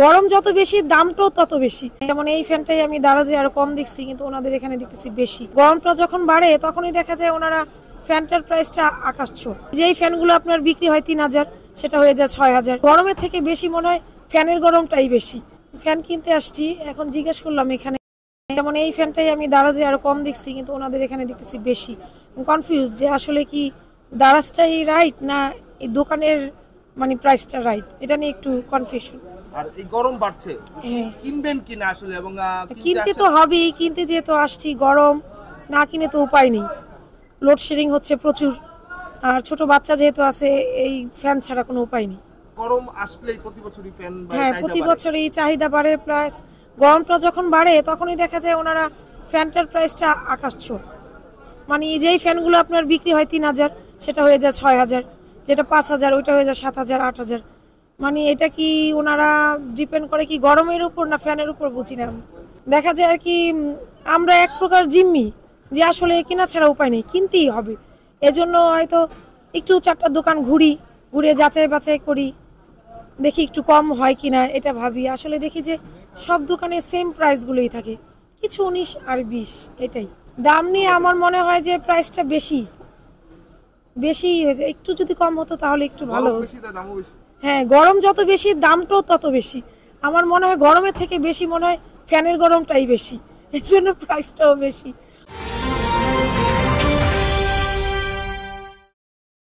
গরম যত বেশি দামটাও তত বেশি। যেমন এই ফ্যানটাই আমি দারাজে আরো কম দেখছি, কিন্তু ওনাদের এখানে দেখতেছি বেশি। গরমটা যখন বাড়ে তখনই দেখা যায় ওনারা ফ্যানটার প্রাইসটা আকাশ ছোঁয়। যেই ফ্যানগুলো আপনার বিক্রি হয় ৩,০০০, সেটা হয়ে যায় ৬,০০০। গরমের থেকে বেশি মনে হয় ফ্যানের গরমটাই বেশি। ফ্যান কিনতে আসছি, এখন জিজ্ঞেস করলাম এখানে, যেমন এই ফ্যানটাই আমি দারাজে আরো কম দেখছি, কিন্তু ওনাদের এখানে দেখতেছি বেশি। কনফিউজ যে আসলে কি দারাজটাই রাইট না এই দোকানের মানে প্রাইসটা রাইট, এটা নিয়ে একটু কনফিউশন। আর এই গরম বাড়ছে, হ্যাঁ, কিনবেন কিনা আসলে? এবং কিনতে তো হবেই, কিনতে যেহেতু আসছি, গরম না কিনে তো উপায় নেই। লোডশেডিং হচ্ছে প্রচুর, আর ছোট বাচ্চা যেহেতু আছে, এই ফ্যান ছাড়া কোনো উপায় নেই। গরম আসলেই প্রতি বছরই ফ্যান হ্যাঁ, প্রতি বছরই চাহিদা বাড়ে, প্লাস গরমটা যখন বাড়ে তখনই দেখা যায় ওনারা ফ্যানটার প্রাইসটা আকাশ ছোঁয়। মানে যেই ফ্যানগুলো আপনার বিক্রি হয় ৩,০০০, সেটা হয়ে যায় ৬,০০০, যেটা ৫,০০০ ওইটা হয়ে যায় ৭,০০০, ৮,০০০। মানে এটা কি ওনারা ডিপেন্ড করে কি গরমের উপর না ফ্যানের উপর, বুঝি না। দেখা যায় আর কি আমরা এক প্রকার জিম্মি, যে আসলে কিনা ছাড়া উপায় নেই, কিনতেই হবে। এজন্য হয়তো একটু ৪টা দোকান ঘুরি, ঘুরে যাচাই বাছাই করি, দেখি একটু কম হয় কিনা, এটা ভাবি। আসলে দেখি যে সব দোকানে সেম প্রাইসগুলোই থাকে, কিছু ১৯ আর ২০, এটাই দাম নিয়ে আমার মনে হয় যে প্রাইসটা বেশি বেশি হয়েছে। একটু যদি কম হতো তাহলে একটু ভালো হতো। হ্যাঁ, গরম যত বেশি দামটাও তত বেশি। আমার মনে হয় গরমের থেকে বেশি মনে হয় ফ্যানের গরমটাই বেশি, এর জন্য প্রাইসটাও বেশি।